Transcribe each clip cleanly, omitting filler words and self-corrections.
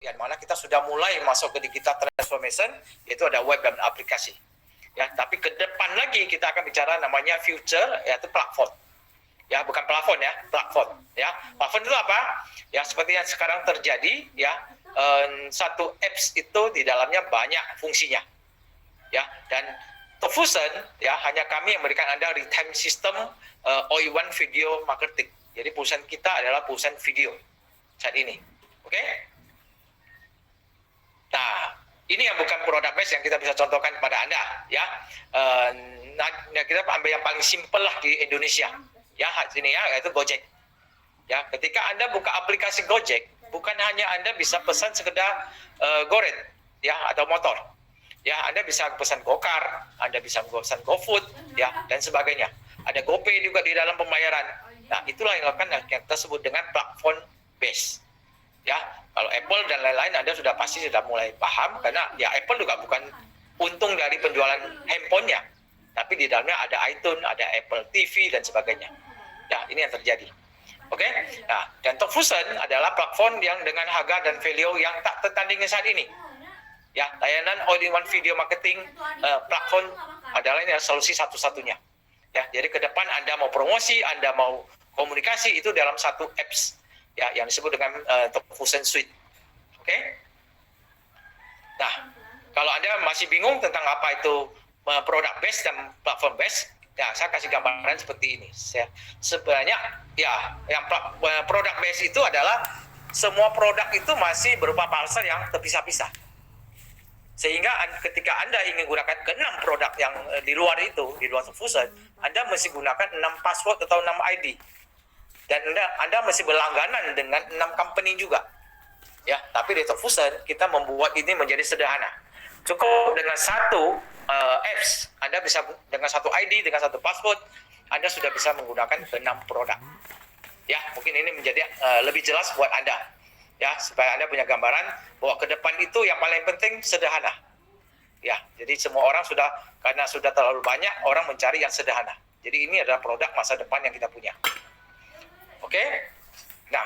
yang mana kita sudah mulai masuk ke digital transformation, yaitu ada web dan aplikasi. Ya, tapi ke depan lagi kita akan bicara namanya future, yaitu platform. Ya, bukan plafon ya, platform. Ya, platform itu apa? Ya, seperti yang sekarang terjadi, ya, satu apps itu di dalamnya banyak fungsinya. Ya, dan Fusion ya hanya kami yang memberikan Anda real-time system all-in-one video marketing. Jadi perusahaan kita adalah perusahaan video saat ini. Oke? Nah, ini yang bukan produk base yang kita bisa contohkan kepada Anda, ya. Kita ambil yang paling simpel lah di Indonesia, ya, sini ya, yaitu Gojek. Ya, ketika Anda buka aplikasi Gojek, bukan hanya Anda bisa pesan sekedar goret, ya, atau motor. Ya, Anda bisa pesan Gokar, Anda bisa pesan GoFood, ya, dan sebagainya. Ada GoPay juga di dalam pembayaran. Nah, itulah yang kita sebut dengan platform base. Ya, kalau Apple dan lain-lain Anda sudah pasti sudah mulai paham, karena ya Apple juga bukan untung dari penjualan handphonenya, tapi di dalamnya ada iTunes, ada Apple TV dan sebagainya. Ya, ini yang terjadi. Oke, nah, dan Fusion adalah platform yang dengan harga dan value yang tak tertandingi saat ini. Ya, layanan all-in-one video marketing platform adalah ini solusi satu-satunya. Ya, jadi ke depan Anda mau promosi, Anda mau komunikasi itu dalam satu apps, ya, yang disebut dengan Fusion Suite. Oke? Nah, kalau Anda masih bingung tentang apa itu product base dan platform base, ya saya kasih gambaran seperti ini. Sebenarnya ya yang product base itu adalah semua produk itu masih berupa parcel yang terpisah-pisah. Sehingga ketika Anda ingin gunakan ke 6 produk yang di luar itu, di luar Fusion, Anda mesti gunakan 6 password atau 6 ID. Dan Anda mesti berlangganan dengan 6 company juga. Ya, tapi di Fusion kita membuat ini menjadi sederhana. Cukup dengan satu apps, Anda bisa dengan satu ID, dengan satu password, Anda sudah bisa menggunakan ke 6 produk. Ya, mungkin ini menjadi lebih jelas buat Anda. Ya, supaya Anda punya gambaran bahwa ke depan itu yang paling penting sederhana. Ya, jadi semua orang karena sudah terlalu banyak orang mencari yang sederhana. Jadi ini adalah produk masa depan yang kita punya. Oke? Nah,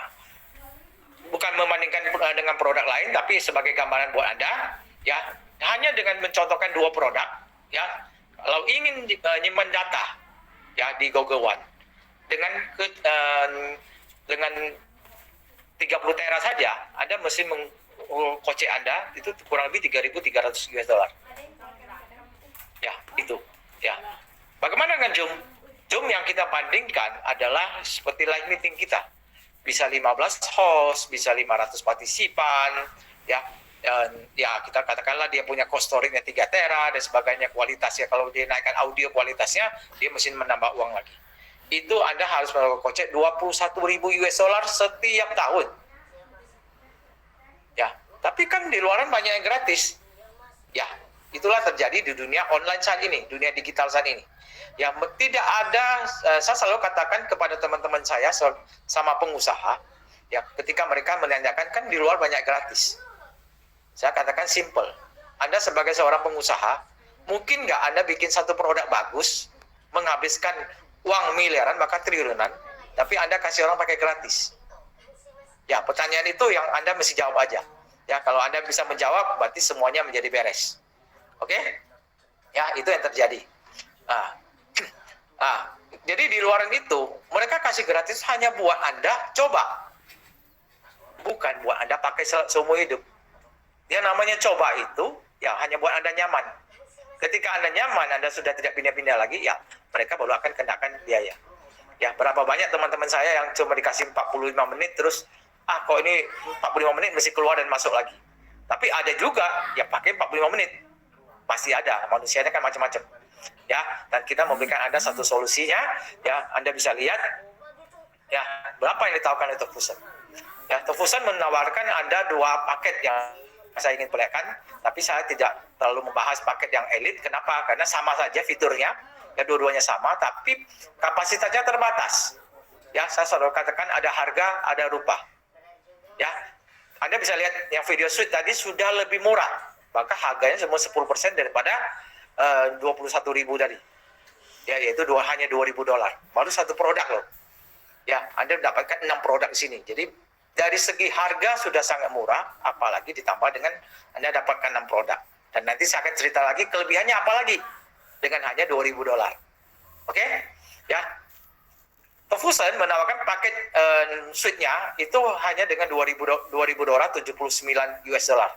bukan membandingkan dengan produk lain, tapi sebagai gambaran buat Anda, ya, hanya dengan mencontohkan 2 produk, ya, kalau ingin nyimpan data, ya, di Google One, dengan 30 tera saja, Anda mesti kocek Anda itu kurang lebih 3.300 US dollar. Ya, itu. Ya. Bagaimana dengan Zoom? Zoom yang kita bandingkan adalah seperti live meeting kita. Bisa 15 host, bisa 500 partisipan, ya. Ya, kita katakanlah dia punya cost storage-nya 3 tera dan sebagainya, kualitasnya kalau dia naikkan audio kualitasnya, dia mesti menambah uang lagi. Itu Anda harus mengocek 21.000 US dollar setiap tahun. Ya, tapi kan di luaran banyak yang gratis. Ya, itulah terjadi di dunia online saat ini, dunia digital saat ini. Ya, tidak ada, saya selalu katakan kepada teman-teman saya sama pengusaha, ya, ketika mereka menanyakan kan di luar banyak gratis. Saya katakan simple. Anda sebagai seorang pengusaha, mungkin nggak Anda bikin satu produk bagus, menghabiskan uang miliaran bahkan triliunan, tapi Anda kasih orang pakai gratis. Ya, pertanyaan itu yang Anda mesti jawab aja. Ya, kalau Anda bisa menjawab, berarti semuanya menjadi beres. Oke? Ya, itu yang terjadi. Jadi di luaran itu, mereka kasih gratis hanya buat Anda coba. Bukan buat Anda pakai seumur hidup. Yang namanya coba itu, ya hanya buat Anda nyaman. Ketika Anda nyaman, Anda sudah tidak pindah-pindah lagi, ya mereka baru akan kenakan biaya. Ya, berapa banyak teman-teman saya yang cuma dikasih 45 menit terus, kok ini 45 menit mesti keluar dan masuk lagi. Tapi ada juga yang pakai 45 menit. Pasti ada, manusianya kan macam-macam. Ya, dan kita memberikan Anda satu solusinya, ya, Anda bisa lihat ya, berapa yang ditawarkan untuk Fusion. Ya, Fusion menawarkan Anda 2 paket yang saya ingin perlihatkan, tapi saya tidak terlalu membahas paket yang elit. Kenapa? Karena sama saja fiturnya, ya dua-duanya sama, tapi kapasitasnya terbatas. Ya, saya selalu katakan ada harga, ada rupa. Ya, Anda bisa lihat yang video suite tadi sudah lebih murah, maka harganya semua 10% daripada 21.000 tadi. Ya, yaitu hanya 2.000 dolar. Baru satu produk loh. Ya, Anda mendapatkan 6 produk di sini. Jadi dari segi harga sudah sangat murah, apalagi ditambah dengan Anda dapatkan 6 produk. Dan nanti saya akan cerita lagi kelebihannya apa lagi dengan hanya $2.000. Oke? Ya. Tofusen menawarkan paket suite-nya itu hanya dengan $2.279 US dollar.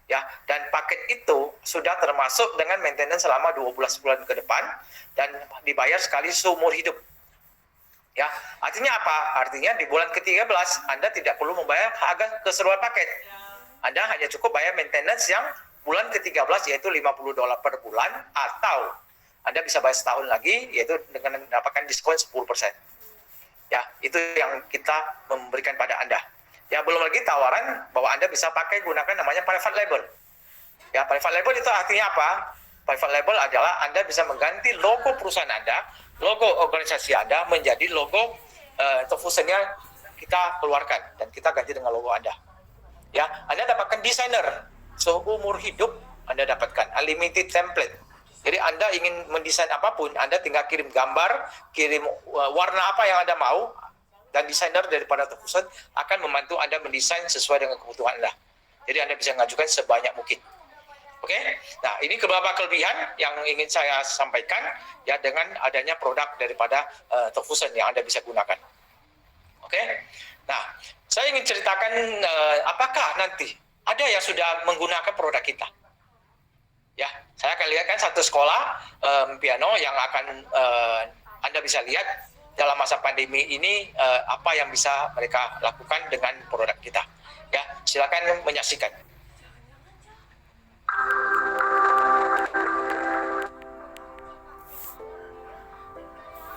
Ya, dan paket itu sudah termasuk dengan maintenance selama 12 bulan ke depan dan dibayar sekali seumur hidup. Ya, artinya apa? Artinya di bulan ke-13 Anda tidak perlu membayar harga keseluruhan paket. Anda hanya cukup bayar maintenance yang bulan ke-13 yaitu $50 per bulan, atau Anda bisa bayar setahun lagi yaitu dengan mendapatkan diskon 10%. Ya, itu yang kita memberikan pada Anda. Ya, belum lagi tawaran bahwa Anda bisa pakai gunakan namanya private label. Ya, private label itu artinya apa? Private label adalah Anda bisa mengganti logo perusahaan Anda, logo organisasi Anda menjadi logo Tofusennya kita keluarkan dan kita ganti dengan logo Anda. Ya, Anda dapatkan desainer seumur hidup, Anda dapatkan unlimited template. Jadi Anda ingin mendesain apapun, Anda tinggal kirim gambar, kirim warna apa yang Anda mau, dan desainer daripada Tofusen akan membantu Anda mendesain sesuai dengan kebutuhan Anda. Jadi Anda bisa mengajukan sebanyak mungkin. Oke, nah ini beberapa kelebihan yang ingin saya sampaikan ya dengan adanya produk daripada Tofusen yang Anda bisa gunakan. Oke, nah saya ingin ceritakan apakah nanti ada yang sudah menggunakan produk kita. Ya, saya akan lihat kan satu sekolah piano yang akan Anda bisa lihat dalam masa pandemi ini apa yang bisa mereka lakukan dengan produk kita. Ya, silakan menyaksikan.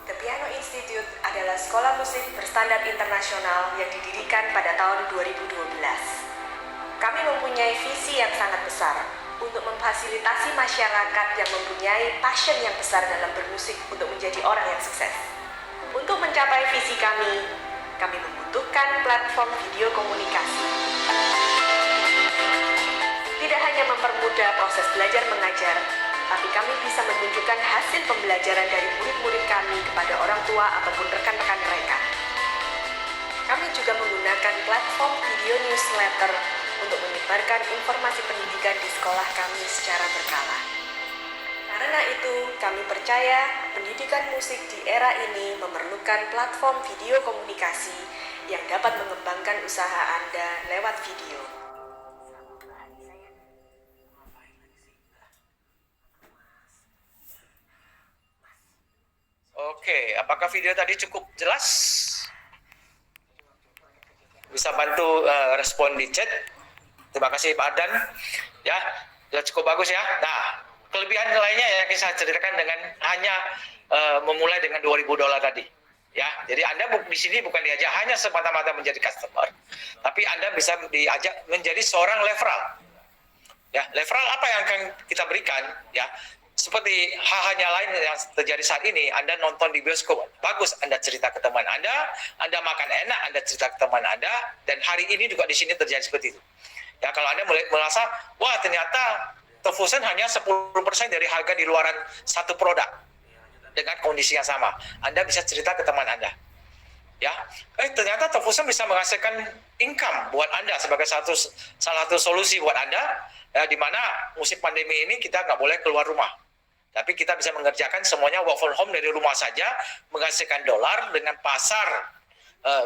The Piano Institute adalah sekolah musik berstandar internasional yang didirikan pada tahun 2012. Kami mempunyai visi yang sangat besar untuk memfasilitasi masyarakat yang mempunyai passion yang besar dalam bermusik untuk menjadi orang yang sukses. Untuk mencapai visi kami membutuhkan platform video komunikasi. Tidak hanya mempermudah proses belajar mengajar, tapi kami bisa menunjukkan hasil pembelajaran dari murid-murid kami kepada orang tua ataupun rekan-rekan mereka. Kami juga menggunakan platform video newsletter untuk menyebarkan informasi pendidikan di sekolah kami secara berkala. Karena itu, kami percaya pendidikan musik di era ini memerlukan platform video komunikasi yang dapat mengembangkan usaha Anda lewat video. Oke, apakah video tadi cukup jelas? Bisa bantu respon di chat. Terima kasih Pak Adan. Ya, sudah cukup bagus ya. Nah, kelebihan lainnya yang saya ceritakan dengan hanya memulai dengan $2.000 tadi. Ya, jadi Anda di sini bukan diajak hanya semata-mata menjadi customer, tapi Anda bisa diajak menjadi seorang referral. Ya, referral apa yang akan kita berikan? Ya, seperti hal-hal lain yang terjadi saat ini, Anda nonton di bioskop, bagus Anda cerita ke teman Anda makan enak, Anda cerita ke teman Anda, dan hari ini juga di sini terjadi seperti itu. Ya, kalau Anda merasa, wah ternyata Tofusen hanya 10% dari harga di luaran satu produk dengan kondisi yang sama, Anda bisa cerita ke teman Anda. Ya, ternyata Tofusen bisa menghasilkan income buat Anda sebagai salah satu solusi buat Anda, ya, di mana musim pandemi ini kita nggak boleh keluar rumah. Tapi kita bisa mengerjakan semuanya work from home dari rumah saja, menghasilkan dolar dengan pasar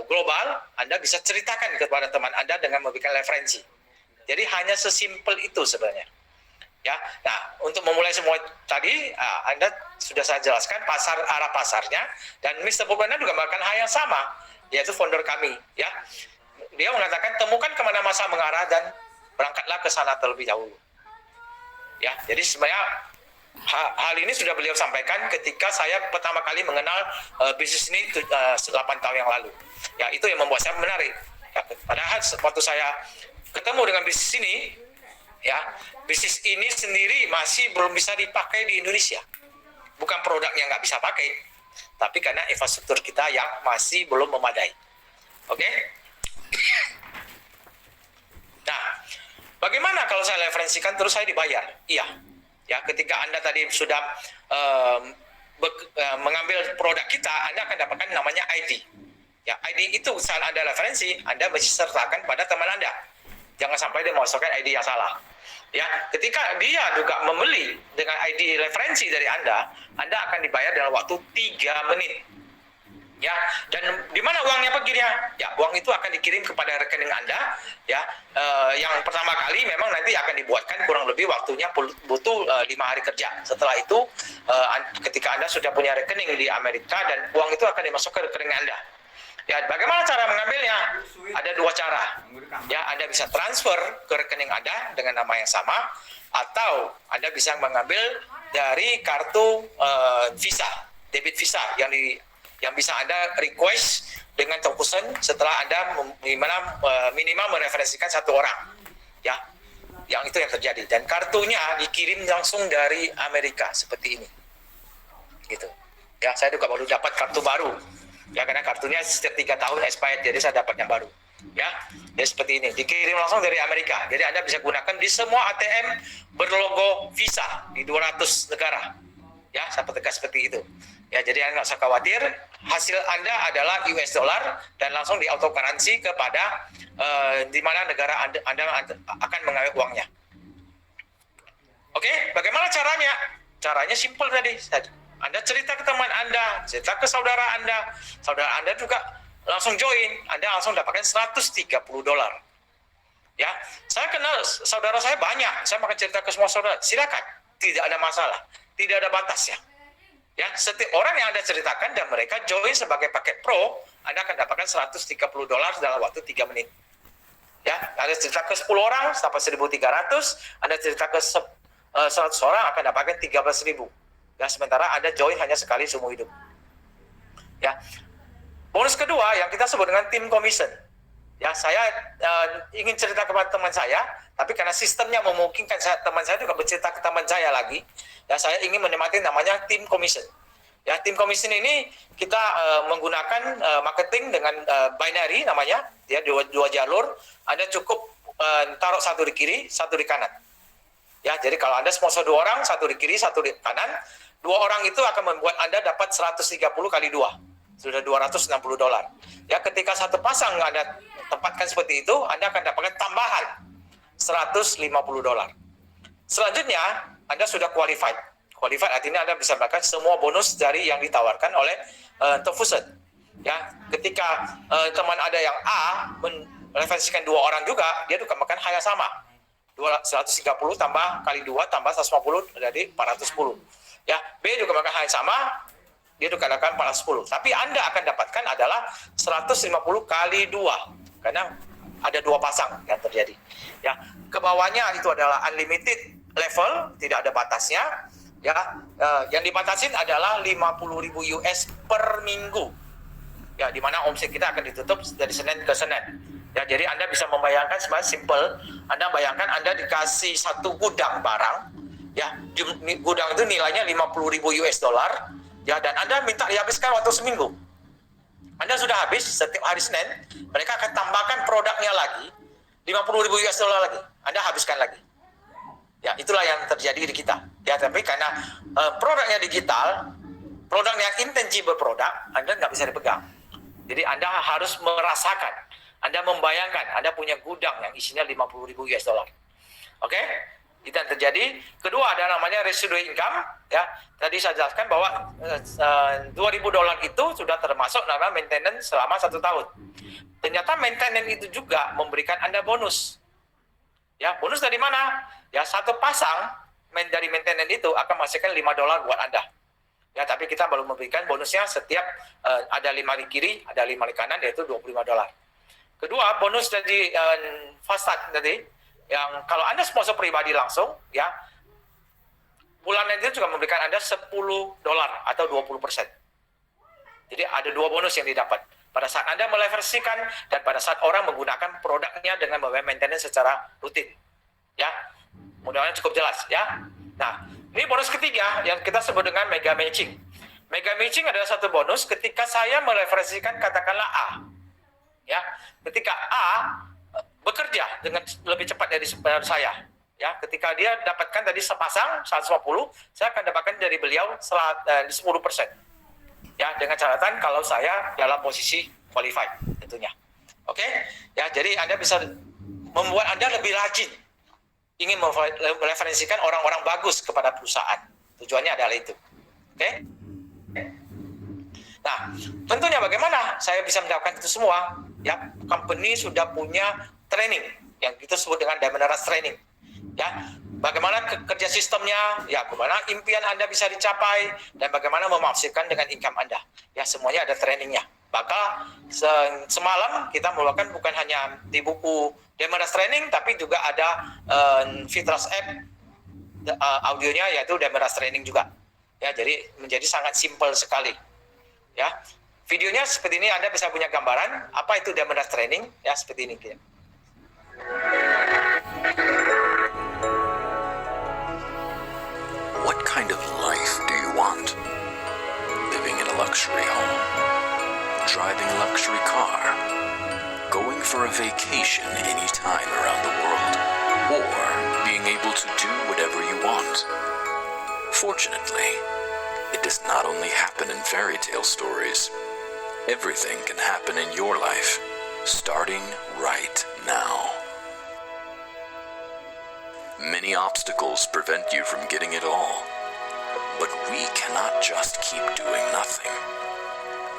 global. Anda bisa ceritakan kepada teman Anda dengan memberikan referensi. Jadi hanya sesimpel itu sebenarnya. Ya, nah untuk memulai semua tadi, Anda sudah saya jelaskan arah pasarnya, dan Mr. Purwanda juga melakukan hal yang sama, yaitu founder kami. Ya, dia mengatakan temukan kemana masa mengarah dan berangkatlah ke sana terlebih dahulu. Ya, jadi sebenarnya hal ini sudah beliau sampaikan ketika saya pertama kali mengenal bisnis ini 8 tahun yang lalu. Ya, itu yang membuat saya menarik. Ya, padahal waktu saya ketemu dengan bisnis ini, ya, bisnis ini sendiri masih belum bisa dipakai di Indonesia. Bukan produknya nggak bisa pakai, tapi karena infrastruktur kita yang masih belum memadai. Oke? Nah, bagaimana kalau saya referensikan terus saya dibayar? Iya. Ya, ketika Anda tadi sudah mengambil produk kita, Anda akan dapatkan namanya ID. Ya, ID itu saat Anda referensi, Anda mesti sertakan pada teman Anda. Jangan sampai dia memasukkan ID yang salah. Ya, ketika dia juga membeli dengan ID referensi dari Anda akan dibayar dalam waktu 3 menit. Ya, dan di mana uangnya perginya? Ya, uang itu akan dikirim kepada rekening Anda. Ya, yang pertama kali memang nanti akan dibuatkan kurang lebih waktunya butuh 5 hari kerja. Setelah itu, ketika Anda sudah punya rekening di Amerika dan uang itu akan dimasukkan ke rekening Anda. Ya, bagaimana cara mengambilnya? Ada 2 cara. Ya, Anda bisa transfer ke rekening Anda dengan nama yang sama, atau Anda bisa mengambil dari kartu Visa, debit Visa yang bisa Anda request dengan tebusan setelah Anda minimal mereferensikan 1 orang. Ya, yang itu yang terjadi. Dan kartunya dikirim langsung dari Amerika seperti ini. Gitu. Ya, saya juga baru dapat kartu baru. Ya, karena kartunya setiap 3 tahun expired, jadi saya dapat yang baru. Ya, jadi seperti ini. Dikirim langsung dari Amerika. Jadi Anda bisa gunakan di semua ATM berlogo Visa di 200 negara. Ya, saya tegas seperti itu. Ya, jadi Anda nggak usah khawatir. Hasil Anda adalah US dollar dan langsung di auto currency kepada di mana negara Anda akan mengambil uangnya. Oke, bagaimana caranya? Caranya simpel tadi. Anda cerita ke teman Anda, cerita ke saudara Anda juga langsung join, Anda langsung dapatkan $130. Ya, saya kenal saudara saya banyak, saya makan cerita ke semua saudara, silakan, tidak ada masalah, tidak ada batasnya. Ya, setiap orang yang Anda ceritakan dan mereka join sebagai paket pro, Anda akan dapatkan $130 dalam waktu 3 menit. Ya, Anda cerita ke 10 orang, dapat 1.300, Anda cerita ke 100 orang akan dapatkan 13.000. Ya, sementara Anda join hanya sekali seumur hidup. Ya. Bonus kedua yang kita sebut dengan team commission. Ya, saya ingin cerita kepada teman saya, tapi karena sistemnya memungkinkan teman saya juga bercerita ke teman saya lagi. Ya, saya ingin menikmati namanya team commission. Ya, team commission ini kita menggunakan marketing dengan binary namanya, ya, dua jalur. Anda cukup taruh 1 di kiri, 1 di kanan. Ya, jadi kalau Anda sponsor 2 orang, 1 di kiri, 1 di kanan, 2 orang itu akan membuat Anda dapat 130 kali 2. Sudah $260. Ya, ketika 1 pasang Anda tempatkan seperti itu, Anda akan dapatkan tambahan $150. Selanjutnya, Anda sudah qualified. Qualified artinya Anda bisa mendapatkan semua bonus dari yang ditawarkan oleh Tefusen. Ya, ketika teman ada yang A mereferensikan 2 orang juga, dia juga makan hal yang sama. 130 tambah kali 2 tambah 150 jadi 410. Ya, B juga makan hal yang sama, dia juga akan 410. Tapi Anda akan dapatkan adalah 150 kali 2 karena ada 2 pasang yang terjadi. Ya, ke bawahnya itu adalah unlimited level, tidak ada batasnya. Ya, yang dibatasin adalah 50.000 US per minggu. Ya, di mana omset kita akan ditutup dari Senin ke Senin. Ya, jadi Anda bisa membayangkan sebenarnya simple. Anda bayangkan Anda dikasih 1 gudang barang. Ya, gudang itu nilainya 50.000 US dollar. Ya, dan Anda minta dihabiskan waktu seminggu. Anda sudah habis setiap hari Senin, mereka akan tambahkan produknya lagi 50.000 US dollar lagi. Anda habiskan lagi. Ya, itulah yang terjadi di kita. Ya, tapi karena produknya digital, produk yang intangible produk, Anda nggak bisa dipegang. Jadi Anda harus merasakan, Anda membayangkan, Anda punya gudang yang isinya 50.000 US dollar. Oke? Itu yang terjadi. Kedua ada namanya residual income. Ya, tadi saya jelaskan bahwa $2.000 itu sudah termasuk nama maintenance selama 1 tahun. Ternyata maintenance itu juga memberikan Anda bonus. Ya, bonus dari mana? Ya, 1 pasang dari maintenance itu akan menghasilkan $5 buat Anda. Ya, tapi kita baru memberikan bonusnya setiap ada 5 di kiri, ada 5 di kanan, yaitu $25. Kedua, bonus dari fast start tadi, yang kalau Anda sponsor pribadi langsung, ya, bulanan itu juga memberikan Anda $10 atau 20%. Jadi ada 2 bonus yang didapat. Pada saat Anda meleversikan dan pada saat orang menggunakan produknya dengan membayar maintenance secara rutin. Ya, mudah-mudahan cukup jelas, ya. Nah, ini bonus ketiga yang kita sebut dengan mega matching. Mega matching adalah satu bonus ketika saya mereferensikan katakanlah A. Ya, ketika A bekerja dengan lebih cepat dari saya. Ya, ketika dia dapatkan tadi sepasang 150, saya akan dapatkan dari beliau 10%. Ya, dengan catatan kalau saya dalam posisi qualified tentunya. Oke, ya jadi Anda bisa membuat Anda lebih rajin ingin mereferensikan orang-orang bagus kepada perusahaan. Tujuannya adalah itu. Oke. Nah, tentunya bagaimana saya bisa mendapatkan itu semua? Ya, company sudah punya training yang kita sebut dengan Diamond Rush Training. Ya, bagaimana kerja sistemnya? Ya, bagaimana impian Anda bisa dicapai dan bagaimana memasifkan dengan income Anda? Ya, semuanya ada trainingnya. Maka semalam kita melakukan bukan hanya di buku Diamond Rush Training, tapi juga ada Fitras app audionya yaitu Diamond Rush Training juga. Ya, jadi menjadi sangat simpel sekali. Ya, videonya seperti ini, Anda bisa punya gambaran apa itu Diamond Rush Training. Ya, seperti ini. What kind of life do you want? Living in a luxury home? Driving a luxury car? Going for a vacation anytime around the world? Or being able to do whatever you want? Fortunately, it does not only happen in fairy tale stories. Everything can happen in your life, starting right now. Many obstacles prevent you from getting it all. But we cannot just keep doing nothing.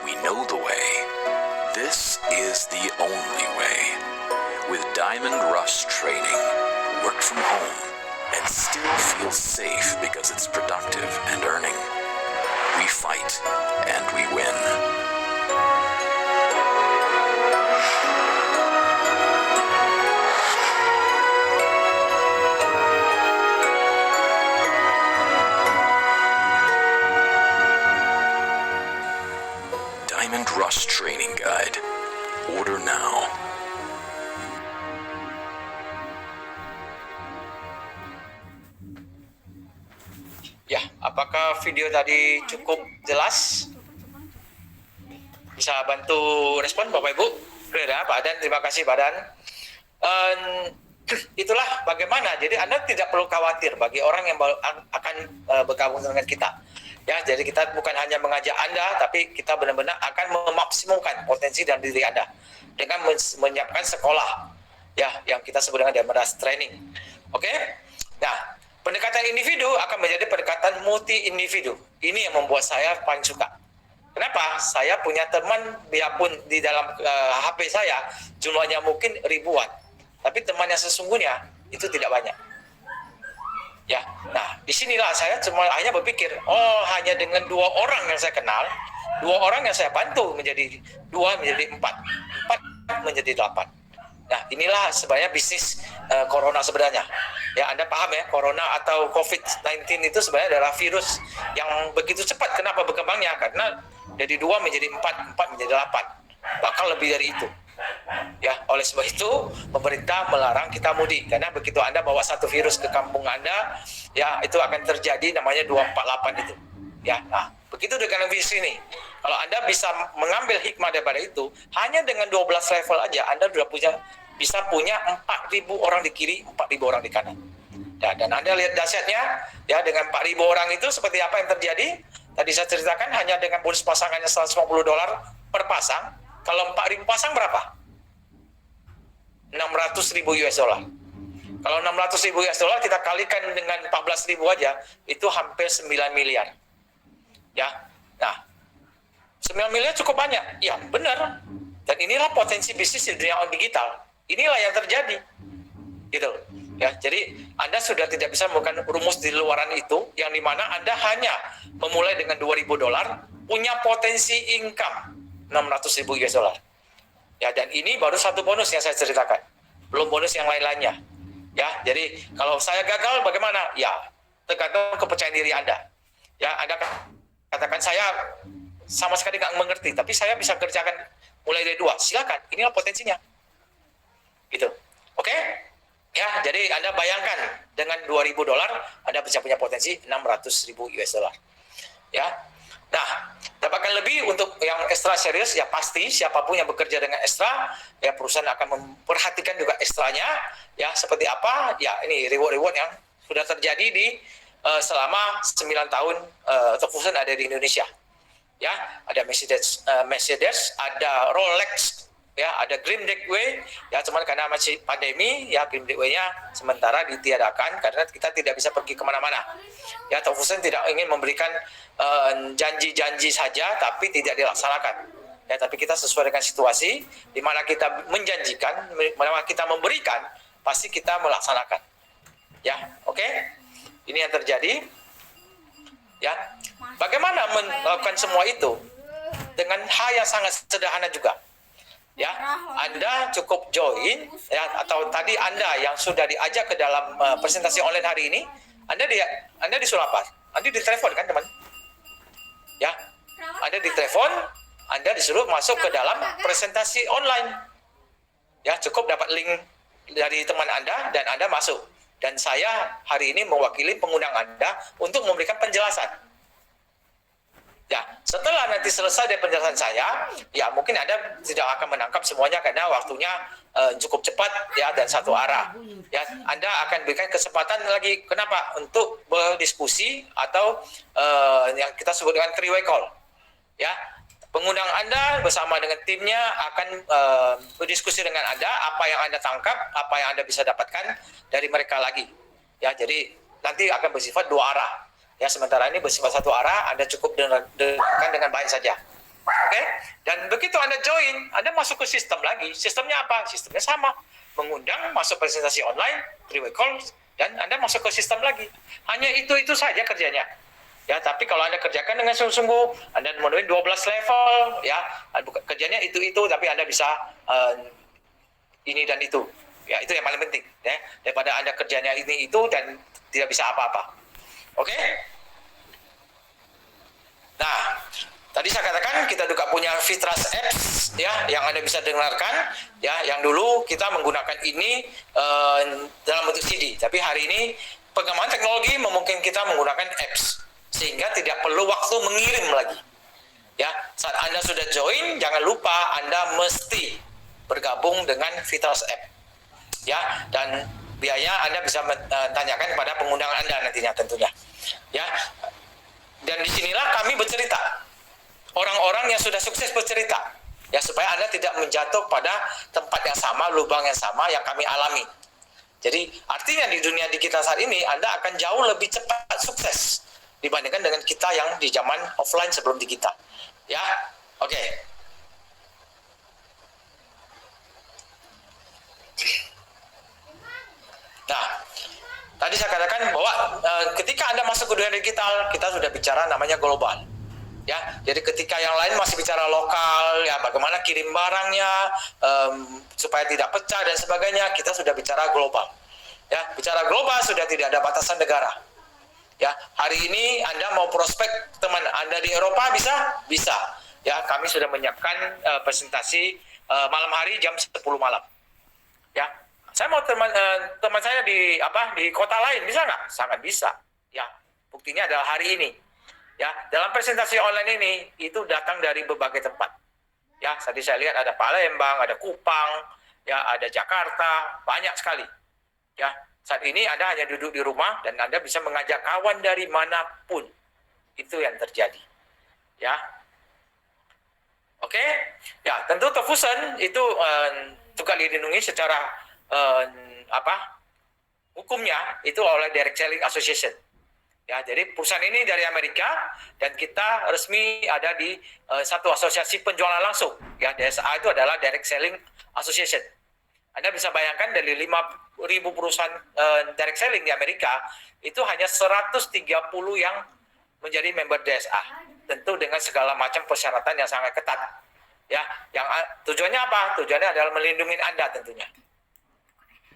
We know the way. This is the only way. With Diamond Rush Training, work from home and still feel safe because it's productive and earning. We fight and we win. Diamond Rush Training Guide. Order now. Ya, apakah video tadi cukup jelas? Bisa bantu respon Bapak Ibu? Ya, Pak Dan, terima kasih Pak Dan. Itulah bagaimana. Jadi Anda tidak perlu khawatir bagi orang yang akan bergabung dengan kita. Ya, jadi kita bukan hanya mengajak Anda, tapi kita benar-benar akan memaksimumkan potensi dan diri Anda dengan menyiapkan sekolah, ya, yang kita sebut dengan Diamond Rush Training. Oke? Nah, pendekatan individu akan menjadi pendekatan multi individu. Ini yang membuat saya paling suka. Kenapa? Saya punya teman, biarpun di dalam HP saya jumlahnya mungkin ribuan, tapi teman yang sesungguhnya itu tidak banyak. Ya, nah disinilah saya cuma hanya berpikir, oh hanya dengan 2 orang yang saya kenal, 2 orang yang saya bantu menjadi 2 menjadi 4, 4 menjadi 8. Nah inilah sebenarnya bisnis corona sebenarnya. Ya, Anda paham ya, corona atau COVID-19 itu sebenarnya adalah virus yang begitu cepat. Kenapa berkembangnya? Karena dari 2 menjadi 4, 4 menjadi 8, bahkan lebih dari itu. Ya, oleh sebab itu pemerintah melarang kita mudik karena begitu Anda bawa satu virus ke kampung Anda, ya itu akan terjadi namanya 248 itu. Ya, nah begitu dengan virus ini. Kalau Anda bisa mengambil hikmah daripada itu, hanya dengan 12 level aja Anda sudah bisa punya 4.000 orang di kiri, 4.000 orang di kanan. Ya, dan Anda lihat dahsyatnya, ya dengan 4.000 orang itu seperti apa yang terjadi? Tadi saya ceritakan hanya dengan bonus pasangannya $150 per pasang. Kalau 4.000 pasang berapa? 600.000 US dollar. Kalau 600.000 US dollar kita kalikan dengan 14.000 aja, itu hampir 9 miliar. Ya, nah 9 miliar cukup banyak. Ya, benar. Dan inilah potensi bisnis di dunia digital. Inilah yang terjadi. Gitu. Ya, jadi Anda sudah tidak bisa melakukan rumus di luaran itu, yang dimana Anda hanya memulai dengan $2.000, punya potensi income 600.000 US dollar. Ya, dan ini baru satu bonus yang saya ceritakan. Belum bonus yang lain-lainnya. Ya, jadi kalau saya gagal bagaimana? Ya, tergantung kepercayaan diri Anda. Ya, Anda katakan saya sama sekali nggak mengerti, tapi saya bisa kerjakan mulai dari 2. Silakan, inilah potensinya. Gitu. Oke? Ya, jadi Anda bayangkan dengan $2.000 Anda bisa punya potensi 600.000 US dollar. Ya. Nah, dapatkan lebih untuk yang ekstra serius, ya pasti siapapun yang bekerja dengan ekstra, ya perusahaan akan memperhatikan juga ekstranya, ya seperti apa, ya ini reward-reward yang sudah terjadi di selama 9 tahun atau perusahaan ada di Indonesia. Ya, ada Mercedes, ada Rolex, ya, ada Green Deckway, ya, cuman karena masih pandemi, ya, Green Deckway-nya sementara ditiadakan karena kita tidak bisa pergi kemana-mana. Ya, Tofusen tidak ingin memberikan janji-janji saja, tapi tidak dilaksanakan. Ya, tapi kita sesuai dengan situasi, di mana kita menjanjikan, di mana kita memberikan, pasti kita melaksanakan. Ya, oke? Ini yang terjadi. Ya, bagaimana melakukan semua itu dengan hal yang sangat sederhana juga. Ya, Anda cukup join, ya, atau tadi Anda yang sudah diajak ke dalam presentasi online hari ini, Anda disuruh apa? Anda ditelepon kan, teman? Ya, Anda ditelepon, Anda disuruh masuk ke dalam presentasi online. Ya, cukup dapat link dari teman Anda dan Anda masuk. Dan saya hari ini mewakili pengundang Anda untuk memberikan penjelasan. Ya, setelah nanti selesai dari penjelasan saya, ya mungkin Anda tidak akan menangkap semuanya karena waktunya cukup cepat, ya, dan satu arah. Ya, Anda akan berikan kesempatan lagi, kenapa? Untuk berdiskusi atau yang kita sebut dengan three-way call. Ya, pengundang Anda bersama dengan timnya akan berdiskusi dengan Anda, apa yang Anda tangkap, apa yang Anda bisa dapatkan dari mereka lagi. Ya, jadi nanti akan bersifat dua arah. Ya, sementara ini bersifat satu arah, Anda cukup dengarkan dengan baik saja. Oke? Dan begitu Anda join, Anda masuk ke sistem lagi. Sistemnya apa? Sistemnya sama. Mengundang, masuk presentasi online, three-way call, dan Anda masuk ke sistem lagi. Hanya itu saja kerjanya. Ya, tapi kalau Anda kerjakan dengan sungguh-sungguh, Anda memenuhi 12 level, ya, kerjanya itu, tapi Anda bisa ini dan itu. Ya, itu yang paling penting, ya, daripada Anda kerjanya ini itu dan tidak bisa apa-apa. Oke? Nah, tadi saya katakan kita juga punya Fitras Apps, ya, yang Anda bisa dengarkan, ya, yang dulu kita menggunakan ini dalam bentuk CD, tapi hari ini perkembangan teknologi memungkinkan kita menggunakan apps, sehingga tidak perlu waktu mengirim lagi. Ya, saat Anda sudah join, jangan lupa Anda mesti bergabung dengan Fitras App. Ya, dan biaya Anda bisa tanyakan kepada pengundang Anda nantinya tentunya. Ya, dan disinilah kami bercerita. Orang-orang yang sudah sukses bercerita. Ya, supaya Anda tidak menjatuh pada tempat yang sama, lubang yang sama yang kami alami. Jadi, artinya di dunia digital saat ini, Anda akan jauh lebih cepat sukses dibandingkan dengan kita yang di zaman offline sebelum digital. Ya, oke. Nah, tadi saya katakan bahwa ketika Anda masuk ke dunia digital, kita sudah bicara namanya global. Ya, jadi ketika yang lain masih bicara lokal, ya bagaimana kirim barangnya supaya tidak pecah dan sebagainya, kita sudah bicara global. Ya, bicara global sudah tidak ada batasan negara. Ya, hari ini Anda mau prospek teman Anda di Eropa bisa. Ya, kami sudah menyiapkan presentasi malam hari jam 10 malam. Ya, saya mau teman saya di kota lain bisa nggak? Sangat bisa. Ya, buktinya adalah hari ini. Ya, dalam presentasi online ini itu datang dari berbagai tempat. Ya, tadi saya lihat ada Palembang, ada Kupang, ya, ada Jakarta, banyak sekali. Ya, saat ini Anda hanya duduk di rumah dan Anda bisa mengajak kawan dari manapun. Itu yang terjadi. Ya. Oke. Ya, tentu Tofusen itu juga dilindungi secara hukumnya itu oleh Direct Selling Association. Ya, jadi perusahaan ini dari Amerika dan kita resmi ada di satu asosiasi penjualan langsung. Ya, DSA itu adalah Direct Selling Association. Anda bisa bayangkan dari 5.000 perusahaan direct selling di Amerika, itu hanya 130 yang menjadi member DSA. Tentu dengan segala macam persyaratan yang sangat ketat. Ya, yang tujuannya apa? Tujuannya adalah melindungi Anda tentunya.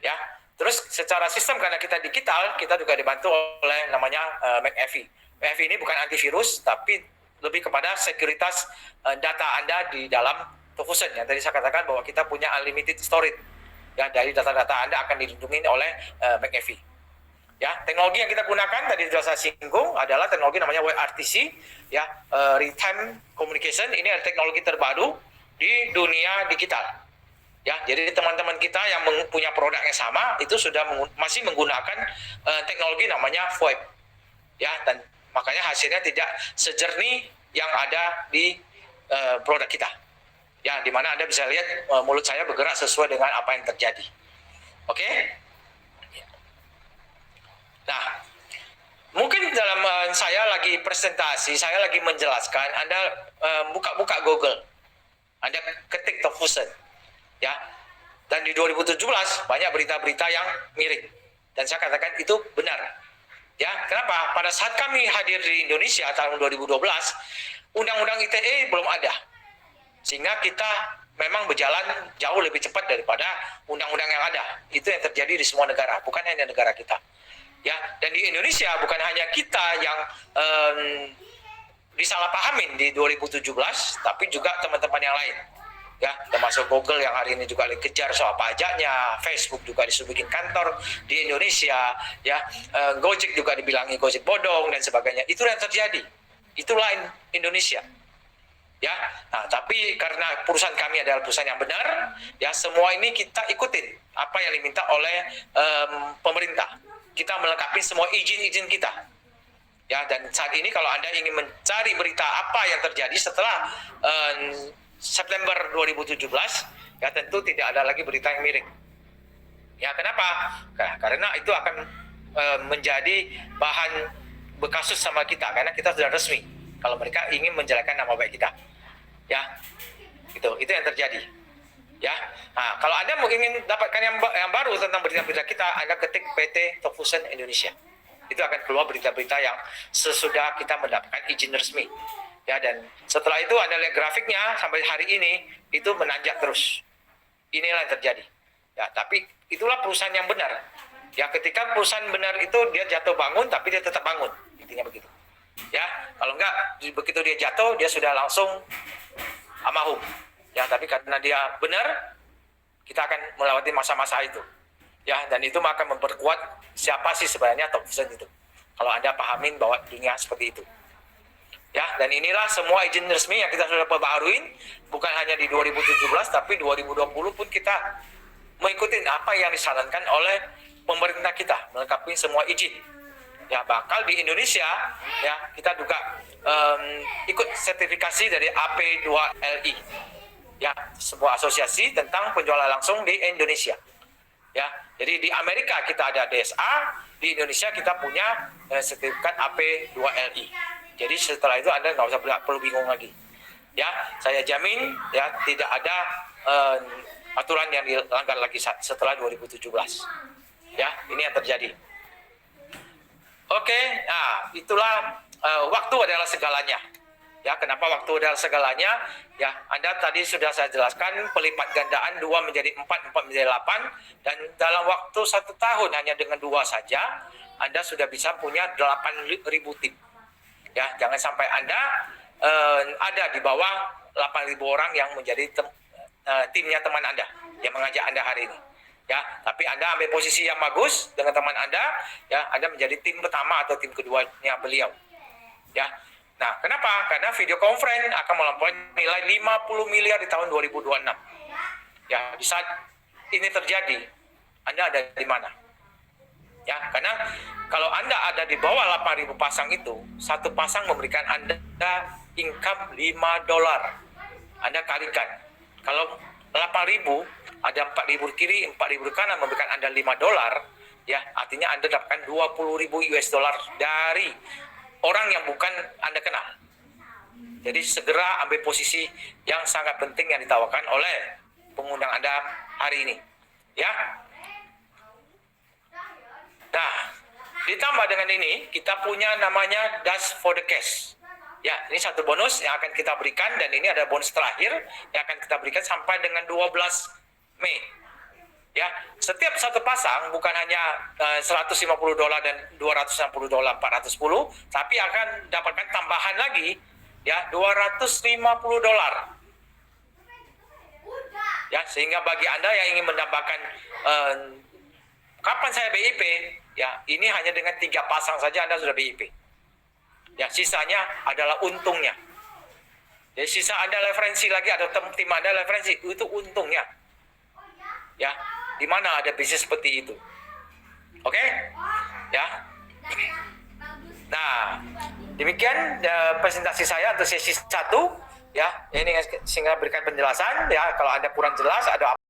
Ya, terus secara sistem karena kita digital, kita juga dibantu oleh namanya McAfee. McAfee ini bukan antivirus, tapi lebih kepada sekuritas data Anda di dalam Tofusen. Yang tadi saya katakan bahwa kita punya unlimited storage. Ya, dari data-data Anda akan dilindungi oleh McAfee. Ya, teknologi yang kita gunakan tadi sudah saya singgung adalah teknologi namanya WRTC, ya, real time communication. Ini adalah teknologi terbaru di dunia digital. Ya, jadi teman-teman kita yang punya produk yang sama itu sudah masih menggunakan teknologi namanya VoIP. Ya, dan makanya hasilnya tidak sejernih yang ada di produk kita. Ya, di mana Anda bisa lihat mulut saya bergerak sesuai dengan apa yang terjadi. Oke? Nah, mungkin dalam saya lagi presentasi, saya lagi menjelaskan, Anda buka Google, Anda ketik Top Fusion, ya. Dan di 2017 banyak berita-berita yang mirip, dan saya katakan itu benar. Ya, kenapa? Pada saat kami hadir di Indonesia tahun 2012, Undang-Undang ITE belum ada, sehingga kita memang berjalan jauh lebih cepat daripada undang-undang yang ada. Itu yang terjadi di semua negara, bukan hanya negara kita. Ya, dan di Indonesia bukan hanya kita yang disalahpahamin di 2017, tapi juga teman-teman yang lain. Ya, termasuk Google yang hari ini juga dikejar soal pajaknya, Facebook juga disuruh bikin kantor di Indonesia, ya, Gojek juga dibilangi Gojek bodong dan sebagainya. Itu yang terjadi. Itulah Indonesia. Ya, nah, tapi karena perusahaan kami adalah perusahaan yang benar, ya, semua ini kita ikutin apa yang diminta oleh pemerintah. Kita melengkapi semua izin-izin kita. Ya, dan saat ini kalau Anda ingin mencari berita apa yang terjadi setelah September 2017, ya tentu tidak ada lagi berita yang miring. Ya, kenapa? Karena itu akan menjadi bahan berkasus sama kita, karena kita sudah resmi kalau mereka ingin menjelekkan nama baik kita. Ya, itu yang terjadi. Ya, nah, kalau Anda ingin dapatkan yang baru tentang berita-berita kita, Anda ketik PT Top Fusion Indonesia. Itu akan keluar berita-berita yang sesudah kita mendapatkan izin resmi. Ya, dan setelah itu Anda lihat grafiknya sampai hari ini itu menanjak terus. Inilah yang terjadi. Ya, tapi itulah perusahaan yang benar. Ya, ketika perusahaan benar itu dia jatuh bangun, tapi dia tetap bangun. Intinya begitu. Ya, kalau enggak begitu dia jatuh, dia sudah langsung almarhum. Ya, tapi karena dia benar, kita akan melewati masa-masa itu. Ya, dan itu akan memperkuat siapa sih sebenarnya Top Fusion itu. Kalau Anda pahamin bahwa dunia seperti itu. Ya, dan inilah semua izin resmi yang kita sudah perbaharuin, bukan hanya di 2017, tapi 2020 pun kita mengikuti apa yang disarankan oleh pemerintah kita, melengkapi semua izin. Ya, bakal di Indonesia, ya, kita juga ikut sertifikasi dari AP2LI. Ya, sebuah asosiasi tentang penjualan langsung di Indonesia. Ya, jadi di Amerika kita ada DSA, di Indonesia kita punya sertifikat AP2LI. Jadi setelah itu Anda nggak usah perlu bingung lagi. Ya, saya jamin ya tidak ada aturan yang dilanggar lagi setelah 2017. Ya, ini yang terjadi. Oke, nah itulah waktu adalah segalanya. Ya, kenapa waktu adalah segalanya? Ya, Anda tadi sudah saya jelaskan pelipat gandaan 2 menjadi 4, 4 menjadi 8, dan dalam waktu 1 tahun hanya dengan 2 saja Anda sudah bisa punya 8.000 tim. Ya, jangan sampai Anda ada di bawah 8.000 orang yang menjadi timnya teman Anda yang mengajak Anda hari ini. Ya, tapi Anda ambil posisi yang bagus dengan teman Anda, ya, Anda menjadi tim pertama atau tim keduanya beliau. Ya. Nah, kenapa? Karena video conference akan melampaui nilai 50 miliar di tahun 2026. Ya, di saat ini terjadi, Anda ada di mana? Ya, karena kalau Anda ada di bawah 8.000 pasang itu, satu pasang memberikan Anda income $5. Anda kalikan. Kalau 8.000, ada 4.000 kiri, 4.000 kanan memberikan Anda $5, ya, artinya Anda dapatkan 20.000 US dollar dari orang yang bukan Anda kenal. Jadi segera ambil posisi yang sangat penting yang ditawarkan oleh pengundang Anda hari ini. Ya. Nah, ditambah dengan ini, kita punya namanya Dash for the Cash. Ya, ini satu bonus yang akan kita berikan, dan ini ada bonus terakhir yang akan kita berikan sampai dengan 12 Mei. Ya, setiap satu pasang bukan hanya $150 dan $260, 410, tapi akan dapatkan tambahan lagi, ya, $250. Ya, sehingga bagi Anda yang ingin menambahkan kapan saya BIP, ya, ini hanya dengan 3 pasang saja Anda sudah BIP. Ya, sisanya adalah untungnya. Jadi sisa Anda referensi lagi atau tim Anda referensi, itu untungnya. Ya, di mana ada bisnis seperti itu. Oke? Ya. Nah, demikian presentasi saya untuk sesi 1 ya. Ini sehingga berikan penjelasan ya. Kalau Anda kurang jelas, ada